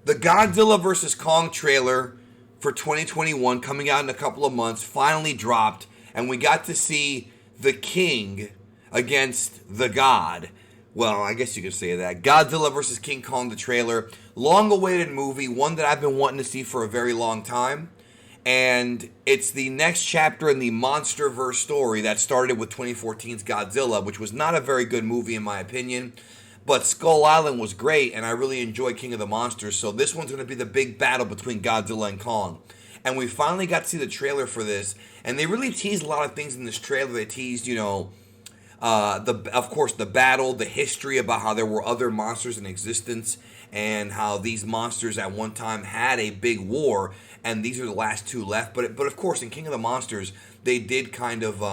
The Godzilla vs. Kong trailer for 2021 coming out in a couple of months finally dropped, and we got to see the king against the god. Well, I guess you could say that. Godzilla vs. King Kong, the trailer. Long awaited movie, one that I've been wanting to see for a very long time. And it's the next chapter in the MonsterVerse story that started with 2014's Godzilla, which was not a very good movie in my opinion. But Skull Island was great, and I really enjoyed King of the Monsters. So this one's going to be the big battle between Godzilla and Kong. And we finally got to see the trailer for this, and they really teased a lot of things in this trailer. They teased, of course, the battle, the history about how there were other monsters in existence, and how these monsters at one time had a big war, and these are the last two left. But of course, in King of the Monsters, they did kind of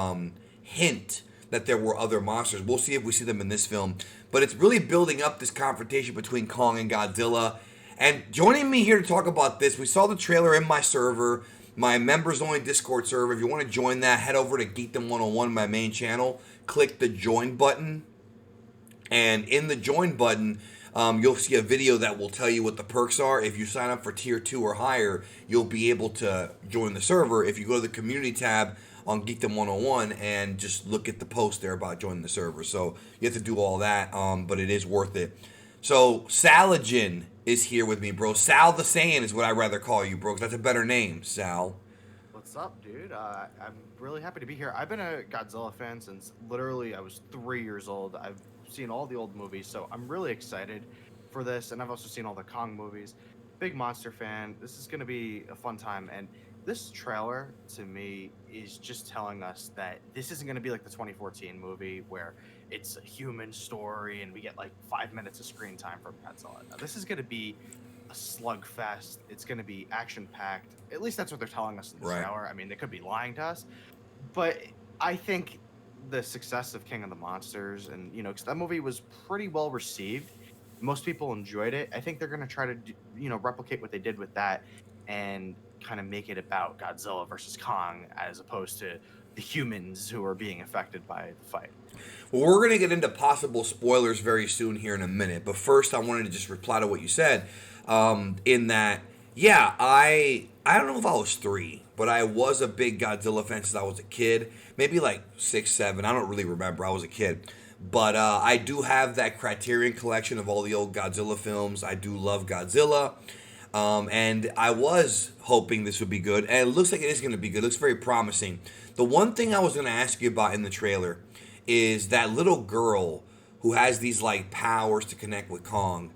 hint that there were other monsters. We'll see if we see them in this film. But it's really building up this confrontation between Kong and Godzilla. And joining me here to talk about this, we saw the trailer in my server, my members only Discord server. If you want to join that, head over to Geekdom 101, my main channel. Click the join button. And in the join button, you'll see a video that will tell you what the perks are. If you sign up for tier 2 or higher, you'll be able to join the server. If you go to the community tab on Geekdom 101 and just look at the post there about joining the server. So you have to do all that, but it is worth it. So Salagin is here with me, bro. Sal the Saiyan is what I'd rather call you, bro, 'cause that's a better name, Sal. What's up, dude? I'm really happy to be here. I've been a Godzilla fan since literally I was 3 years old. I've seen all the old movies, so I'm really excited for this, and I've also seen all the Kong movies. Big monster fan. This is going to be a fun time, and this trailer, to me, is just telling us that this isn't going to be like the 2014 movie where it's a human story and we get like 5 minutes of screen time from Godzilla. Now, this is going to be a slugfest. It's going to be action-packed. At least that's what they're telling us in the trailer. I mean, they could be lying to us. But I think the success of King of the Monsters, and, because that movie was pretty well received. Most people enjoyed it. I think they're going to try to, replicate what they did with that and kind of make it about Godzilla versus Kong as opposed to the humans who are being affected by the fight. Well, we're going to get into possible spoilers very soon here in a minute. But first, I wanted to just reply to what you said. In that, yeah, I don't know if I was 3, but I was a big Godzilla fan since I was a kid. Maybe like 6, 7. I don't really remember. I was a kid. But I do have that Criterion collection of all the old Godzilla films. I do love Godzilla. And I was hoping this would be good, and it looks like it is going to be good. It looks very promising. The one thing I was going to ask you about in the trailer is that little girl who has these like powers to connect with Kong.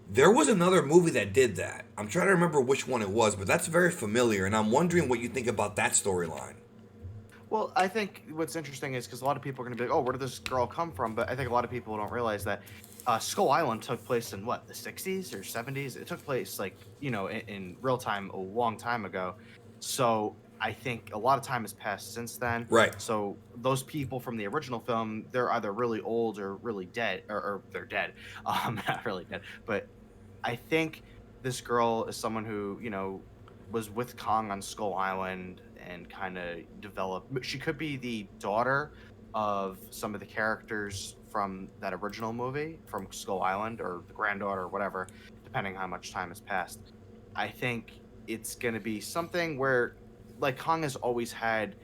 There was another movie that did that. I'm trying to remember which one it was, but that's very familiar, and I'm wondering what you think about that storyline. Well, I think what's interesting is because a lot of people are going to be like, oh, where did this girl come from? But I think a lot of people don't realize that Skull Island took place in, the 60s or 70s? It took place, in real time a long time ago. So I think a lot of time has passed since then. Right. So those people from the original film, they're either really old or really dead, or they're dead. Not really dead. But I think this girl is someone who, was with Kong on Skull Island and kind of developed. She could be the daughter of some of the characters from that original movie, from Skull Island, or the granddaughter, or whatever, depending how much time has passed. I think it's going to be something where, like, Kong has always had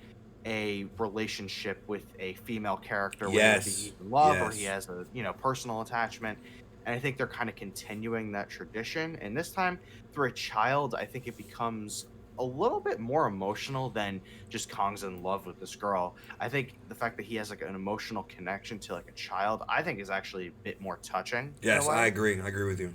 a relationship with a female character, whether he's in love or he has a personal attachment. And I think they're kind of continuing that tradition. And this time, through a child, I think it becomes a little bit more emotional than just Kong's in love with this girl. I think the fact that he has like an emotional connection to like a child, I think is actually a bit more touching. Yes, I agree. I agree with you.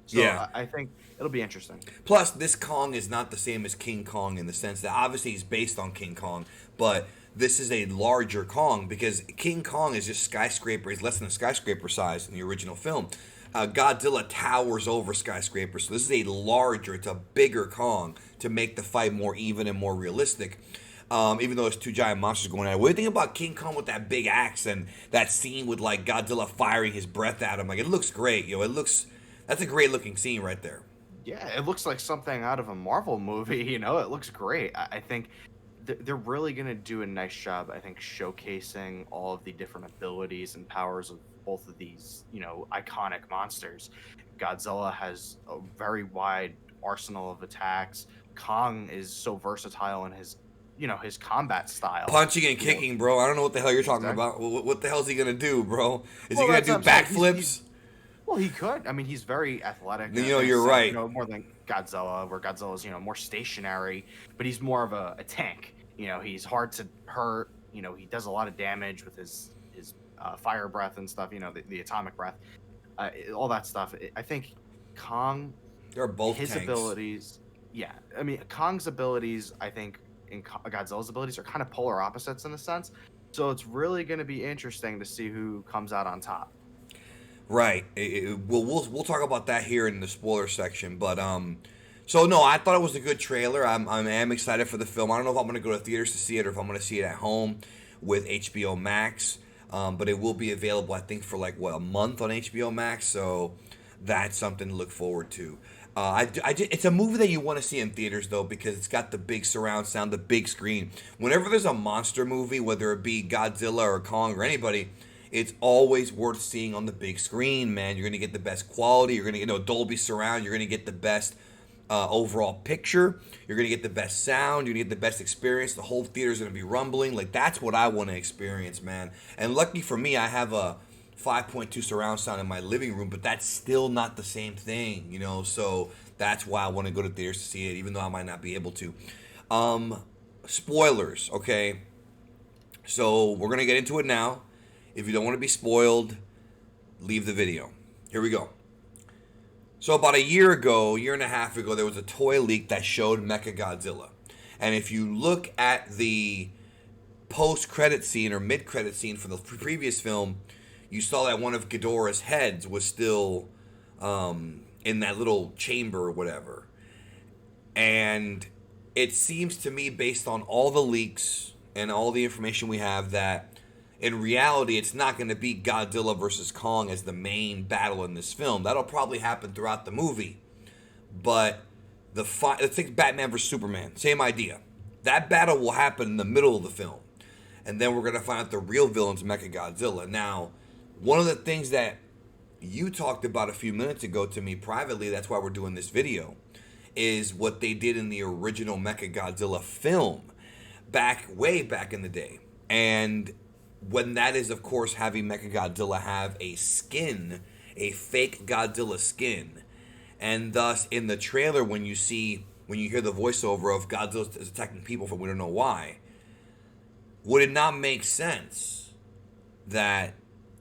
So yeah, I think it'll be interesting. Plus, this Kong is not the same as King Kong in the sense that obviously he's based on King Kong, but this is a larger Kong because King Kong is just skyscraper. He's less than a skyscraper size in the original film. Godzilla towers over skyscrapers, so this is a larger, it's a bigger Kong to make the fight more even and more realistic. Even though it's two giant monsters going at it. What do you think about King Kong with that big axe and that scene with like Godzilla firing his breath at him? Like, it looks great, that's a great looking scene right there. Yeah, it looks like something out of a Marvel movie, it looks great. I think they're really going to do a nice job, I think, showcasing all of the different abilities and powers of both of these, iconic monsters. Godzilla has a very wide arsenal of attacks. Kong is so versatile in his, his combat style. Punching and kicking, bro. I don't know what the hell you're talking Exactly. about. What the hell is he gonna do, bro? Is he Well, gonna that's what do I'm saying. He's backflips? well, he could. I mean, he's very athletic You know, in a you're sense, right. more than Godzilla, where Godzilla's, more stationary, but he's more of a tank. He's hard to hurt. He does a lot of damage with his fire breath and stuff. The atomic breath, all that stuff. I think Kong, They're both his tanks. abilities, yeah. I mean, Kong's abilities, I think, and Godzilla's abilities are kind of polar opposites in a sense. So it's really going to be interesting to see who comes out on top. Right. We'll talk about that here in the spoiler section. But so no, I thought it was a good trailer. I am excited for the film. I don't know if I'm gonna go to theaters to see it or if I'm gonna see it at home with HBO Max. But it will be available, I think, for like what, a month on HBO Max. So that's something to look forward to. It's a movie that you want to see in theaters though because it's got the big surround sound, the big screen. Whenever there's a monster movie, whether it be Godzilla or Kong or anybody, it's always worth seeing on the big screen, man. You're gonna get the best quality. You're gonna get Dolby surround. You're gonna get the best overall picture. You're gonna get the best sound. You're gonna get the best experience. The whole theater's gonna be rumbling. Like that's what I want to experience, man. And lucky for me, I have a 5.2 surround sound in my living room, but that's still not the same thing, So that's why I want to go to theaters to see it, even though I might not be able to. Um, Spoilers, okay? So we're gonna get into it now. If you don't want to be spoiled, leave the video. Here we go. So about a year and a half ago, there was a toy leak that showed Mechagodzilla. And if you look at the post-credit scene or mid-credit scene for the previous film, you saw that one of Ghidorah's heads was still in that little chamber or whatever. And it seems to me, based on all the leaks and all the information we have, that in reality, it's not going to be Godzilla versus Kong as the main battle in this film. That'll probably happen throughout the movie. But let's take Batman versus Superman. Same idea. That battle will happen in the middle of the film. And then we're going to find out the real villain's Mechagodzilla. Now, one of the things that you talked about a few minutes ago to me privately, that's why we're doing this video, is what they did in the original Mechagodzilla film way back in the day. And when that is, of course, having Mechagodzilla have a skin, a fake Godzilla skin. And thus, in the trailer, when you hear the voiceover of Godzilla is attacking people for we don't know why, would it not make sense that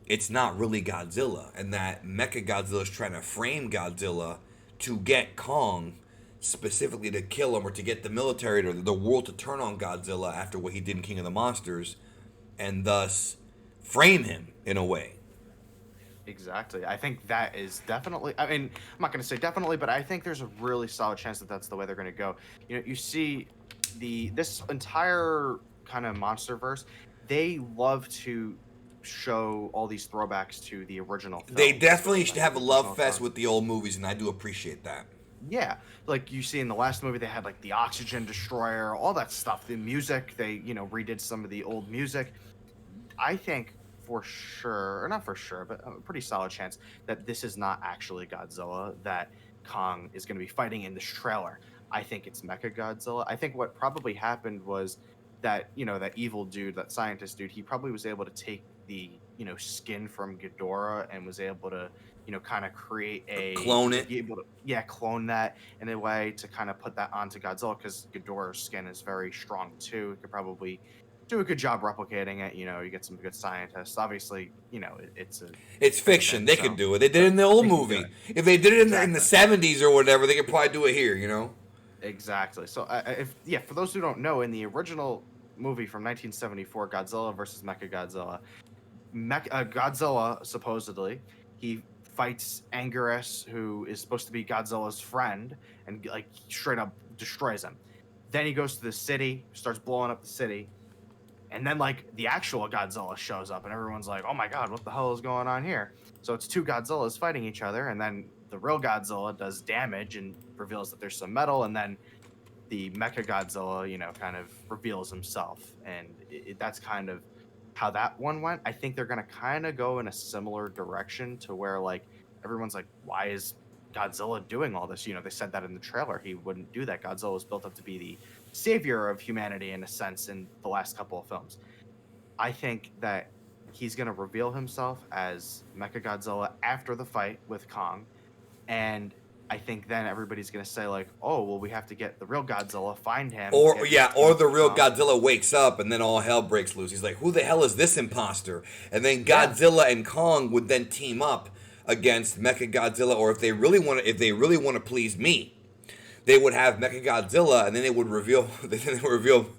it's not really Godzilla and that Mechagodzilla is trying to frame Godzilla to get Kong specifically to kill him or to get the military or the world to turn on Godzilla after what he did in King of the Monsters and thus frame him in a way? Exactly. I think that is definitely. I mean, I'm not going to say definitely, but I think there's a really solid chance that that's the way they're going to go. You see, this entire kind of MonsterVerse, they love to show all these throwbacks to the original films. They definitely should like have a the love original fest films. with the old movies, and I do appreciate that. Yeah, like you see in the last movie, they had like the oxygen destroyer, all that stuff. The music, they redid some of the old music. I think for sure, or not for sure, but a pretty solid chance that this is not actually Godzilla, that Kong is going to be fighting in this trailer. I think it's Mecha Godzilla. I think what probably happened was that, that evil dude, that scientist dude, he probably was able to take the, skin from Ghidorah and was able to, kind of create Clone it. be able to, yeah, clone that in a way to kind of put that onto Godzilla because Ghidorah's skin is very strong too. It could probably do a good job replicating it. You get some good scientists. Obviously, It's it's a fiction. thing. They So, could do it. They did it but in the old they can do movie. it. If they did it in the Exactly. 70s or whatever, they could probably do it here. Exactly. So, for those who don't know, in the original movie from 1974, Godzilla versus Mechagodzilla, Godzilla supposedly he fights Anguirus, who is supposed to be Godzilla's friend, and like straight up destroys him. Then he goes to the city, starts blowing up the city, and then like the actual Godzilla shows up, and everyone's like, "Oh my god, what the hell is going on here?" So it's two Godzillas fighting each other, and then the real Godzilla does damage and reveals that there's some metal, and then the Mecha Godzilla, kind of reveals himself, and that's kind of how that one went. I think they're gonna kind of go in a similar direction to where like everyone's like, why is Godzilla doing all this. You know, they said that in the trailer. He wouldn't do that. Godzilla was built up to be the savior of humanity in a sense in the last couple of films. I think that he's going to reveal himself as Mechagodzilla after the fight with Kong, and I think then everybody's going to say like, "Oh, well, we have to get the real Godzilla, find him, Or get yeah, him or the to real come." Godzilla wakes up and then all hell breaks loose. He's like, "Who the hell is this imposter?" And then Yeah, Godzilla and Kong would then team up against Mechagodzilla. Or if they really want to please me, they would have Mechagodzilla, and then they would reveal. Then they would reveal.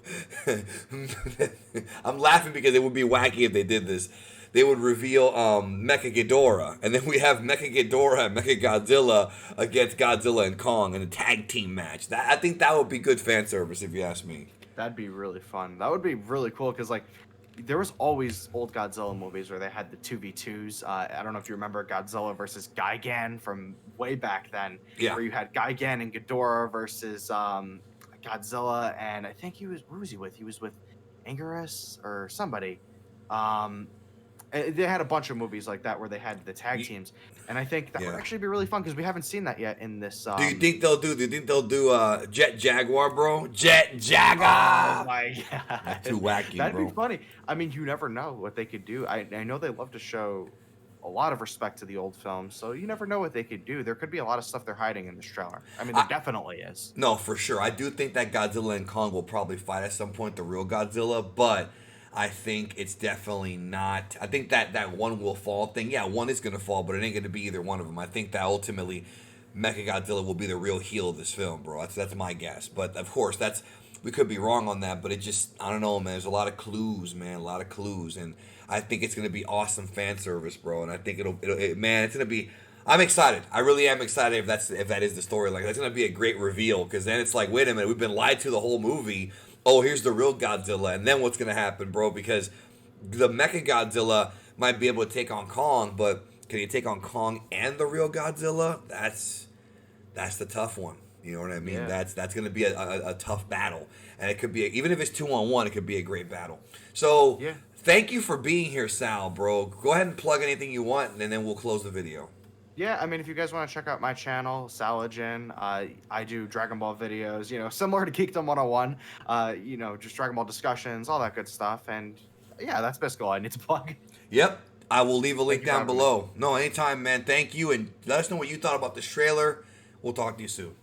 I'm laughing because it would be wacky if they did this. They would reveal Mechaghidorah, and then we have Mechaghidorah and Mechagodzilla against Godzilla and Kong in a tag team match. I think that would be good fan service, if you ask me. that'd be really fun. That would be really cool because like there was always old Godzilla movies where they had the 2v2s. I don't know if you remember Godzilla versus Gigan from way back then, Yeah. where you had Gigan and Ghidorah versus Godzilla, and I think who was he with? He was with Anguirus or somebody. Um, they had a bunch of movies like that where they had the tag teams, and I think that would Yeah. actually be really fun because we haven't seen that yet in this. Do you think they'll do? Do you think they'll do Jet Jaguar, bro? Jet Jaguar. Oh my god, Too wacky, that'd bro. be funny. I mean, you never know what they could do. I know they love to show a lot of respect to the old films, so you never know what they could do. There could be a lot of stuff they're hiding in this trailer. I mean, there definitely is. No, for sure. I do think that Godzilla and Kong will probably fight at some point, the real Godzilla, but I think it's definitely not. I think that one will fall thing, yeah, one is going to fall, but it ain't going to be either one of them. I think that ultimately Mechagodzilla will be the real heel of this film, bro. That's my guess. But of course, we could be wrong on that, but it just, I don't know, man. There's a lot of clues, man, a lot of clues, and I think it's going to be awesome fan service, bro. And I think man, it's going to be. I'm excited. I really am excited if that is the story. Like, that's gonna be a great reveal because then it's like, wait a minute, we've been lied to the whole movie. Oh, here's the real Godzilla, and then what's gonna happen, bro? Because the Mecha Godzilla might be able to take on Kong, but can he take on Kong and the real Godzilla? That's the tough one. You know what I mean? Yeah. That's gonna be a tough battle, and it could be even if it's 2-on-1, it could be a great battle. So Yeah. thank you for being here, Sal, bro. Go ahead and plug anything you want, and then we'll close the video. Yeah, I mean, if you guys want to check out my channel, Salagen, I do Dragon Ball videos, you know, similar to Geekdom 101, you know, just Dragon Ball discussions, all that good stuff. And yeah, that's basically all I need to plug. Yep. I will leave a link Thank you for down having me. below. No, anytime, man. Thank you. And let us know what you thought about this trailer. We'll talk to you soon.